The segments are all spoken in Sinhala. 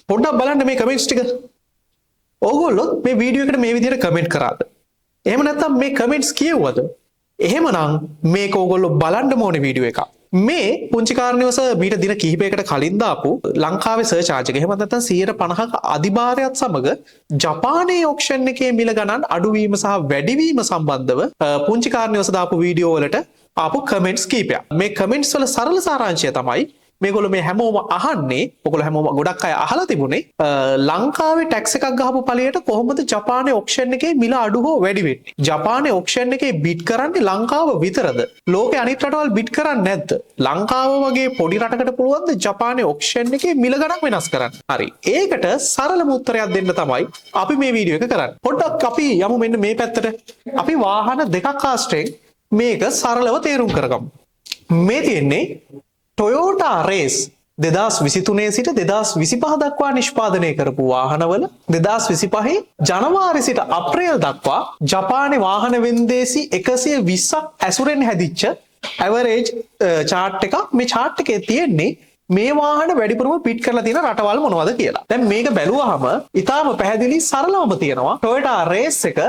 පොඩ්ඩක් බලන්න මේ කමෙන්ට්ස් ටික. ඕගොල්ලෝ මේ වීඩියෝ එකට මේ විදිහට කමෙන්ට් කරාද? එහෙම නැත්නම් මේ කමෙන්ට්ස් කියවුවද? එහෙමනම් මේක ඕගොල්ලෝ බලන්න ඕනේ වීඩියෝ එකක්. මේ පුංචි කාරණේවස මීට දින කිහිපයකට කලින් දාපු ලංකාවේ සර්ච් චාර්ජ් එක එහෙම නැත්නම් 150ක අධිභාරයත් සමග ජපානයේ ඔක්ෂන් එකේ මිල ගණන් අඩුවීම සහ වැඩිවීම සම්බන්ධව පුංචි කාරණේවස දාපු වීඩියෝ වලට ආපු කමෙන්ට්ස් කීපයක්. මේ කමෙන්ට්ස් වල සරල සාරාංශය තමයි මේගොල්ලෝ මේ හැමෝම අහන්නේ, ඔයගොල්ලෝ හැමෝම ගොඩක් අය අහලා තිබුණේ ලංකාවේ ටැක්ස් එකක් ගහපු පළියට කොහොමද ජපානයේ ඔක්ෂන් එකේ මිල අඩු හෝ වැඩි වෙන්නේ? ජපානයේ ඔක්ෂන් එකේ බිඩ් කරන්නේ ලංකාව විතරද? ලෝකේ අනිත් රටවල් බිඩ් කරන්නේ නැද්ද? ලංකාව වගේ පොඩි රටකට පුළුවන්ද ජපානයේ ඔක්ෂන් එකේ මිල ගණන් වෙනස් කරන්න? හරි. ඒකට සරලම උත්තරයක් දෙන්න තමයි අපි මේ වීඩියෝ එක කරන්නේ. පොඩ්ඩක් අපි යමු මෙන්න මේ පැත්තට. අපි වාහන දෙකක් ආශ්‍රයෙන් මේක සරලව තේරුම් කරගමු. මේ තියෙන්නේ Toyota Race 2023 සිට 2025 දක්වා නිෂ්පාදනය කරපු வாகனවල 2025 ජනවාරි සිට අප්‍රේල් දක්වා ජපානයේ වාහන වෙන්දේසි 120ක් ඇසුරෙන් හැදිච්ච ඇවරේජ් chart එකක්. මේ chart එකේ තියෙන්නේ මේ වාහන වැඩිපුරම පිට් කරලා තියෙන රටවල් මොනවද කියලා. දැන් මේක බැලුවාම ඉතාලම පැහැදිලි සරලවම තියෙනවා. Toyota Race එක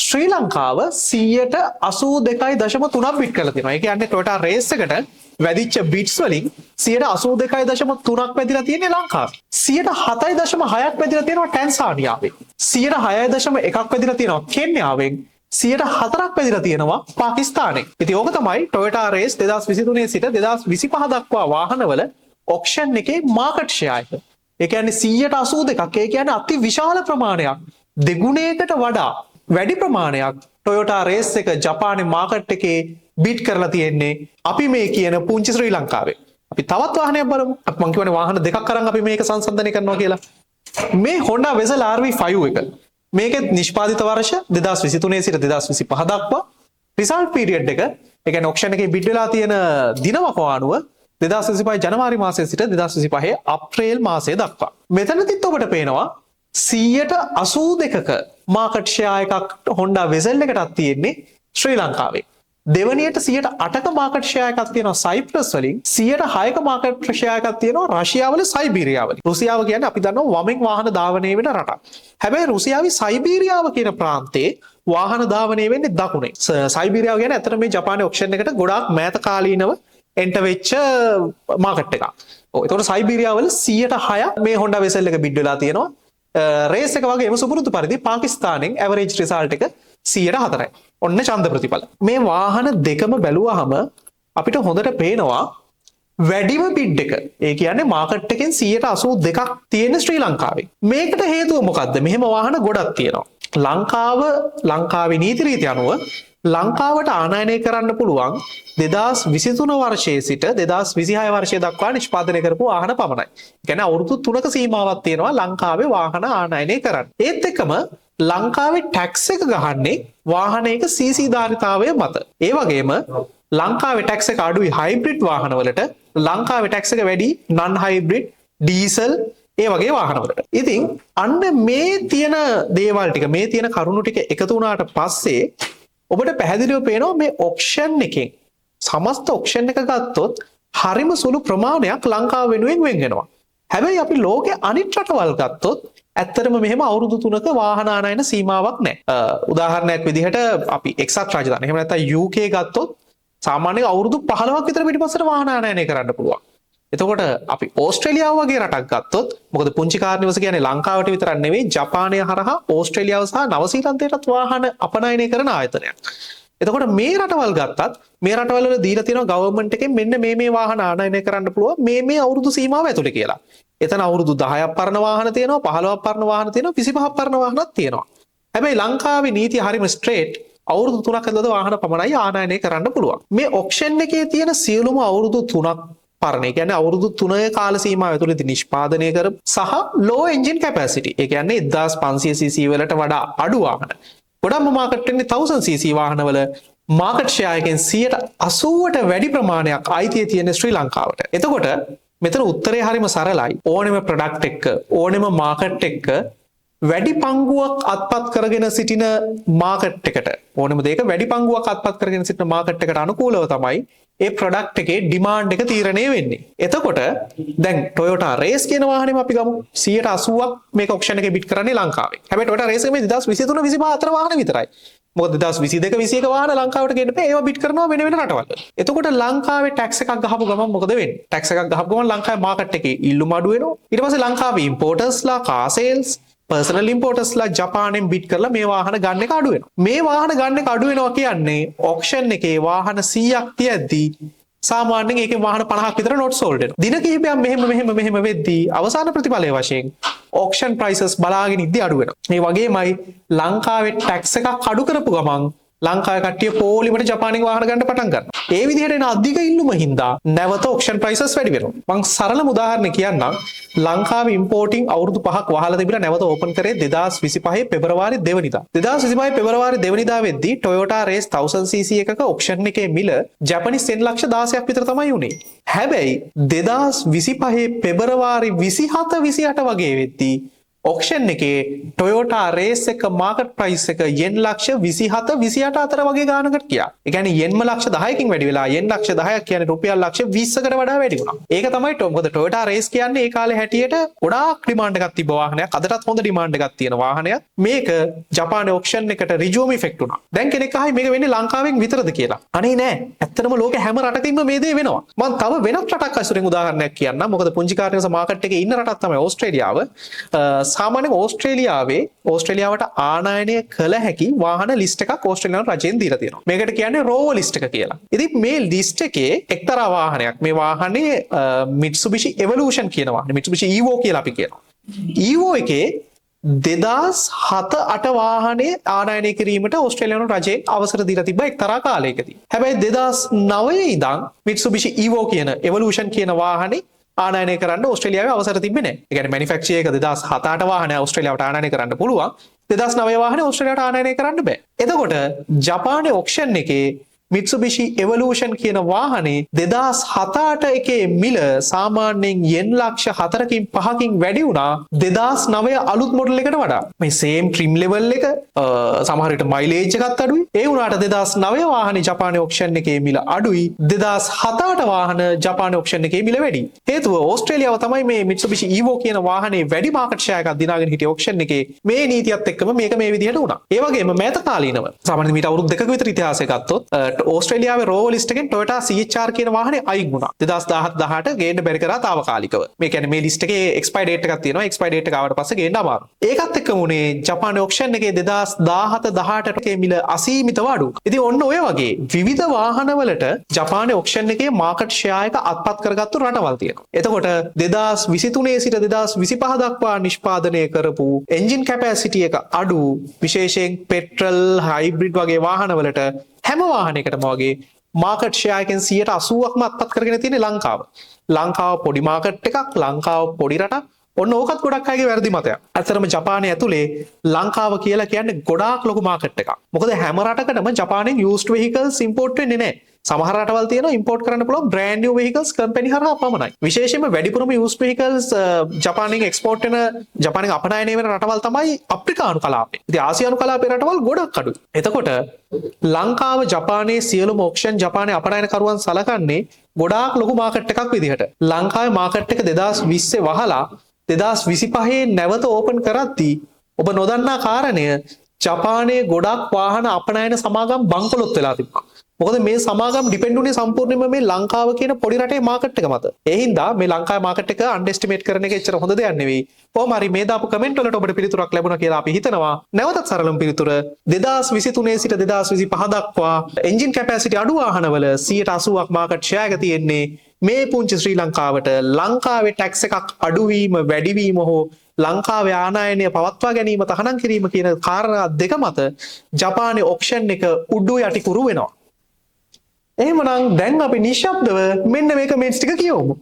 ශ්‍රී ලංකාව 82.3ක් බිට් කරලා තියෙනවා. ඒ කියන්නේ Toyota Race එකට වැඩිච්ච බිට්ස් වලින් 82.3ක් වැදිලා තියෙන්නේ ලංකාවේ. 7.6ක් වැදිලා තියෙනවා ටැන්සානියාවේ. 6.1ක් වැදිලා තියෙනවා කෙන්යාවෙන්. 4ක් වැදිලා තියෙනවා පාකිස්තානයේ. ඉතින් ඕක තමයි Toyota Race 2023 සිට 2025 දක්වා වාහනවල ඔක්ෂන් එකේ මාකට් ෂෙයා එක. ඒ කියන්නේ 82ක්. ඒ කියන්නේ අති විශාල ප්‍රමාණයක්. දෙගුණයකට වඩා වැඩි ප්‍රමාණයක් Toyota Race එක ජපානයේ මාකට් එකේ බීට් කරලා තියෙන්නේ අපි මේ කියන පුංචි ශ්‍රී ලංකාවේ. අපි තවත් වාහනයක් බලමු. අපි මං කියවනේ වාහන දෙකක් අරන් අපි මේක සංසන්දනය කරනවා කියලා. මේ Honda Vezel RV5 එක. මේකේ නිෂ්පාදිත වර්ෂ 2023 සිට 2025 දක්වා රිසල්ට් පීරියඩ් එක, ඒ කියන්නේ ඔක්ෂන් එකේ බිඩ් වෙලා තියෙන දිනවක අනුව 2025 ජනවාරි මාසයේ සිට 2025 අප්‍රේල් මාසයේ දක්වා. මෙතනදිත් ඔබට පේනවා 82ක මාකට් ෂෙයා එකක් Honda Vezel එකටත් තියෙන්නේ ශ්‍රී ලංකාවේ. දෙවනියට 8ක මාකට් ෂෙයා එකක් තියෙනවා සයිප්‍රස් වලින්. 6ක මාකට් ෂෙයා එකක් තියෙනවා රෂ්‍යාවල සයිබීරියාවල. රුසියාව කියන්නේ අපි දන්නවා වමෙන් වාහන ධාවනය වෙන රටක්. හැබැයි රුසියාවේ සයිබීරියාව කියන ප්‍රාන්තයේ වාහන ධාවනය වෙන්නේ දකුණේ. සයිබීරියාව කියන්නේ ඇත්තට මේ ජපානයේ ඔක්ෂන් එකට ගොඩාක් මෑත කාලීනව එන්ටර් වෙච්ච මාකට් එකක්. ඔව් ඒතකොට සයිබීරියාවල 6% මේ Honda Vezel එක බිඩ් වෙලා තියෙනවා. රේස් එක වගේම සුපුරුදු පරිදි පාකිස්තානෙන් ඇවරේජ් රිසල්ට් එක 104යි. ඔන්න ඡන්ද ප්‍රතිඵල. මේ වාහන දෙකම බැලුවාම අපිට හොඳට පේනවා වැඩිම බිඩ් එක. ඒ කියන්නේ මාකට් එකෙන් 82ක් තියෙන ශ්‍රී ලංකාවේ. මේකට හේතුව මොකද්ද? මෙහෙම වාහන ගොඩක් තියෙනවා. ලංකාවේ නීති රීති අනුව ලංකාවට ආනයනය කරන්න පුළුවන් 2023 වර්ෂයේ සිට 2026 වර්ෂය දක්වා නිෂ්පාදනය කරපු වාහන පමණයි. ඒ කියන්නේ අවුරුදු 3ක සීමාවක් තියෙනවා ලංකාවේ වාහන ආනයනය කරන්න. ඒත් එක්කම ලංකාවේ ටැක්ස් එක ගහන්නේ වාහනයක CC ධාරිතාවය මත. ඒ වගේම ලංකාවේ ටැක්ස් එක අඩුයි හයිබ්‍රිඩ් වාහනවලට, ලංකාවේ ටැක්ස් එක වැඩි නන් හයිබ්‍රිඩ්, ඩීසල් ඒ වගේ වාහනවලට. ඉතින් අන්න මේ තියෙන දේවල් ටික, මේ තියෙන කරුණු ටික එකතු වුණාට පස්සේ ඔබට පැහැදිලිව පේනවා මේ ඔක්ෂන් එකෙන් සමස්ත ඔක්ෂන් එක ගත්තොත් හරිම සුළු ප්‍රමාණයක් ලංකාව වෙනුවෙන් වෙන් වෙනවා. හැබැයි අපි ලෝකේ අනිත් රටවල් ගත්තොත් ඇත්තටම මෙහෙම අවුරුදු 3ක වාහන ආනයන සීමාවක් නැහැ. උදාහරණයක් විදිහට අපි එක්සත් රාජධානිය එහෙම නැත්නම් UK ගත්තොත් සාමාන්‍යයෙන් අවුරුදු 15ක් විතර පිටිපස්සට වාහන ආනයනය කරන්න පුළුවන්. එතකොට අපි ඕස්ට්‍රේලියාව වගේ රටක් ගත්තොත් මොකද පුංචි කාරණේවස කියන්නේ ලංකාවට විතරක් නෙවෙයි ජපානය හරහා ඕස්ට්‍රේලියාව සහ නවසීලන්තයටත් වාහන අපනයනය කරන ආයතනයක්. එතකොට මේ රටවල් ගත්තත් මේ රටවල් වල දීලා තියෙනවා ගවර්න්මන්ට් එකෙන් මෙන්න මේ වාහන ආනයනය කරන්න පුළුවන් මේ අවුරුදු සීමාව ඇතුලේ කියලා. එතන අවුරුදු 10ක් පරණ වාහන තියෙනවා, 15ක් පරණ වාහන තියෙනවා, 25ක් පරණ වාහනක් තියෙනවා. හැබැයි ලංකාවේ නීතිය හරිම ස්ට්‍රේට්. අවුරුදු 3ක් ඇතුළත වාහන පමණයි ආනයනය කරන්න පුළුවන්. මේ ඔක්ෂන් එකේ තියෙන සියලුම අවුරුදු 3ක් පරණ, ඒ කියන්නේ අවුරුදු 3ක කාල සීමාව ඇතුළතදී නිෂ්පාදනය කර සහ low engine capacity, ඒ කියන්නේ 1500 cc වලට වඩා අඩු වාහන. ගොඩක්ම මාකට් වෙන්නේ 1000 cc වාහනවල මාකට් ෂෙයා එකෙන් 80ට වැඩි ප්‍රමාණයක් අයිතිය තියෙන ශ්‍රී ලංකාවට. එතකොට මෙතන උත්තරේ හරිම සරලයි. ඕනෙම ප්‍රොඩක්ට් එක්ක ඕනෙම මාකට් එක්ක වැඩි පංගුවක් අත්පත් කරගෙන සිටින මාකට් එකට ඕනම දෙයක වැඩි පංගුවක් අත්පත් කරගෙන සිටින මාකට් එකට අනුකූලව තමයි ඒ ප්‍රොඩක්ට් එකේ ඩිමාන්ඩ් එක තීරණය වෙන්නේ. එතකොට දැන් Toyota Race කියන වාහනේම අපි ගමු 80%ක් මේක ඔක්ෂන් එකේ බිඩ් කරන්නේ ලංකාවේ. හැබැයි Toyota Race එක මේ 2023 25 අතර වාහන විතරයි. මොකද 2022 21 වාහන ලංකාවට ගේන්න බෑ. ඒවා බිඩ් කරනවා වෙන වෙන රටවල්. එතකොට ලංකාවේ ටැක්ස් එකක් ගහපු ගමන් මොකද වෙන්නේ? ටැක්ස් එකක් ගහපු ගමන් ලංකාවේ මාකට් එකේ ඉල්ලුම අඩු වෙනවා. ඊට පස්සේ ලංකාවේ ඉම්පෝටර්ස්ලා කාර් සේල්ස් පර්සනල් ඉම්පෝටර්ස්ලා ජපානයෙන් බිඩ් කරලා මේ වාහන ගන්න එක අඩු වෙනවා. මේ වාහන ගන්න එක අඩු වෙනවා කියන්නේ ඔක්ෂන් එකේ වාහන 100ක් තියද්දී සාමාන්‍යයෙන් ඒකේ වාහන 50ක් විතර not sold වෙනවා. දින කිහිපයක් මෙහෙම වෙද්දී අවසාන ප්‍රතිඵලය වශයෙන් auction prices බලාගෙන ඉද්දී අඩු වෙනවා. මේ වගේමයි ලංකාවේ ටැක්ස් එකක් අඩු කරපු ගමන් ලංකාවේ කට්ටිය පොලිමට ජපානයෙන් වාහන ගන්න පටන් ගන්නවා. ඒ විදිහට එන අධික ඉල්ලුම හින්දා නැවත auction prices වැඩි වෙනවා. මම සරලම උදාහරණයක් කියන්නම්. ලංකාවේ importing අවුරුදු 5ක් වහලා තිබිලා නැවත ඕපන් කරේ 2025 පෙබරවාරි 2 වෙනිදා. 2025 පෙබරවාරි 2 වෙනිදා වෙද්දී Toyota Race 1000cc එකක auction එකේ මිල ජපනිස් yen ලක්ෂ 16ක් විතර තමයි උනේ. හැබැයි 2025 පෙබරවාරි 27 28 වගේ වෙද්දී ඔක්ෂන් එකේ Toyota Race එක මාකට් ප්‍රයිස් එක yen ලක්ෂ 27 28 අතර වගේ ගානකට ගියා. ඒ කියන්නේ yen ලක්ෂ 10කින් වැඩි වෙලා yen ලක්ෂ 10ක් කියන්නේ රුපියල් ලක්ෂ 20කට වඩා වැඩි වුණා. ඒක තමයි මොකද Toyota Race කියන්නේ ඒ කාලේ හැටියට ගොඩාක් ඩිමාන්ඩ් එකක් තිබ්බ වාහනයක්. අදටත් හොඳ ඩිමාන්ඩ් එකක් තියෙන වාහනයක්. මේක ජපානයේ ඔක්ෂන් එකට රිජුවම් ඉෆෙක්ට් වුණා. දැන් කෙනෙක් අහයි මේක වෙන්නේ ලංකාවෙන් විතරද කියලා. අනේ නෑ. ඇත්තටම ලෝකේ හැම රටකින්ම මේ දේ වෙනවා. මම තව වෙනත් රටක් අසුරෙන් උදාහරණයක් කියන්නම්. මොකද පුංචි කාර්යස මාකට් එකේ ඉන්න රටක් තමයි ඕස්ට්‍රේලියාව. සාමාන්‍යයෙන් ඕස්ට්‍රේලියාවට ආනයනය කළ හැකි වාහන ලිස්ට් එකක් ඕස්ට්‍රේලියානු රජයෙන් දීලා තියෙනවා. මේකට කියන්නේ රෝවෝ ලිස්ට් එක කියලා. ඉතින් මේ ලිස්ට් එකේ එක්තරා වාහනයක් මේ වාහනේ Mitsubishi Evolution කියන වාහනේ Mitsubishi Evo කියලා අපි කියනවා. Evo එකේ 2007-8 වාහනේ ආනයනය කිරීමට ඕස්ට්‍රේලියානු රජයෙන් අවසර දීලා තිබ්බා එක්තරා කාලයකදී. හැබැයි 2009 ඉඳන් Mitsubishi Evo කියන Evolution කියන වාහනේ ආනයනය කරන්න ඕස්ට්‍රේලියාවේ අවසර තිබෙන්නේ නැහැ. ඒ කියන්නේ මැනුෆැක්චරර් එක 2007-8 වාහනය ඕස්ට්‍රේලියාවට ආනයනය කරන්න පුළුවන්. 2009 වාහනේ ඕස්ට්‍රේලියාවට ආනයනය කරන්න බෑ. එතකොට ජපානයේ ඔක්ෂන් එකේ Mitsubishi Evolution කියන වාහනේ 2007-8 එකේ මිල සාමාන්‍යයෙන් yen ලක්ෂ 4කින් 5කින් වැඩි වුණා 2009 අලුත් මොඩල් එකට වඩා. මේ same trim level එක සමහර විට mileage එකත් අඩුයි. ඒ වුණාට 2009 වාහනේ ජපානයේ ඔක්ෂන් එකේ මිල අඩුයි. 2007-8 වාහන ජපානයේ ඔක්ෂන් එකේ මිල වැඩි. හේතුව ඕස්ට්‍රේලියාව තමයි මේ Mitsubishi Evo කියන වාහනේ වැඩි මාකට් ෂෙයා එකක් දිනාගෙන හිටිය ඔක්ෂන් එකේ. මේ නීතියත් එක්කම මේක මේ විදිහට වුණා. ඒ වගේම මෑත කාලීනව සාමාන්‍යයෙන් මීට අවුරුදු 2ක විතර ඉතිහාසය ගත්තොත් ඕස්ට්‍රේලියාවේ රෝවෝ ලිස්ට් එකෙන් Toyota CHR කියන වාහනේ අයින් වුණා 2017 ගේන්න බැරි කරා తాවකාලිකව. මේ කියන්නේ මේ ලිස්ට් එකේ එක්ස්පයර් ඩේට් එකක් තියෙනවා. එක්ස්පයර් ඩේට් එක ආවට පස්සේ ගේන්න අමාරුයි. ඒකත් එක්කම උනේ ජපානයේ ඔක්ෂන් එකේ 2017-18 එකේ මිල අසීමිතව අඩු. ඉතින් ඔන්න ඔය වගේ විවිධ වාහනවලට ජපානයේ ඔක්ෂන් එකේ මාකට් ෂෙයා එක අත්පත් කරගත්තු රටවල් තියෙනවා. එතකොට 2023 සිට 2025 දක්වා නිෂ්පාදනය කරපු එන්ජින් කැපැසිටි එක අඩු විශේෂයෙන් පෙට්‍රල් හයිබ්‍රිඩ් වගේ වාහනවලට හැම වාහනයකටම වගේ මාකට් ෂෙයා එකෙන් 80%ක්ම අත්පත් කරගෙන තියෙන්නේ ලංකාව. ලංකාව පොඩි මාකට් එකක්, ලංකාව පොඩි රටක්. ඔන්න ඕකත් ගොඩක් අයගේ වැරදි මතයක්. ඇත්තටම ජපානයේ ඇතුලේ ලංකාව කියලා කියන්නේ ගොඩාක් ලොකු මාකට් එකක්. මොකද හැම රටකටම ජපානයෙන් used vehicles import වෙන්නේ නැහැ. සමහර රටවල් තියෙනවා import කරන්න පුළුවන් brand new vehicles company හරහා පමණයි. විශේෂයෙන්ම වැඩිපුරම used vehicles ජපානයෙන් export වෙන ජපානයෙන් අපනයනය වෙන රටවල් තමයි අප්‍රිකානු කලාපය. ඉතින් ආසියානු කලාපයේ රටවල් ගොඩක් අඩුයි. එතකොට ලංකාව ජපානයේ සියලුම auction ජපානයේ අපනයනකරුවන් සලකන්නේ ගොඩාක් ලොකු මාකට් එකක් විදිහට. ලංකාවේ මාකට් එක 2020 වහලා 2025 නැවත ඕපන් කරද්දී ඔබ නොදන්නා කාරණය ජපානයේ ගොඩක් වාහන අපනයන සමාගම් බංකොලොත් වෙලා තිබ්බා. මොකද මේ සමාගම් ඩිපෙන්ඩ් උනේ සම්පූර්ණයෙන්ම මේ ලංකාව කියන පොඩි රටේ මාකට් එක මත. ඒ හින්දා මේ ලංකාවේ මාකට් එක අන්ඩෙස්ටිමේට් කරන එක එච්චර හොඳ දෙයක් නෙවෙයි. කොහොම හරි මේ දාපු කමෙන්ට් වලට ඔබට පිළිතුරක් ලැබුණා කියලා අපි හිතනවා. නැවතත් සරලම පිළිතුර 2023 සිට 2025 දක්වා එන්ජින් කැපැසිටි අඩු වාහනවල 80%ක් මාකට් ෂෙයා එක තියෙන්නේ මේ පුංචි ශ්‍රී ලංකාවට. ලංකාවේ ටැක්ස් එකක් අඩුවීම වැඩිවීම හෝ ලංකාවේ ආනයනය පවත්වා ගැනීම තහනම් කිරීම කියන කාරණා දෙක මත ජපානයේ ඔක්ෂන් එක උඩු යටි කුරු වෙනවා. එහෙමනම් දැන් අපි නිශ්ශබ්දව මෙන්න මේ කමෙන්ට්ස් ටික කියවමු.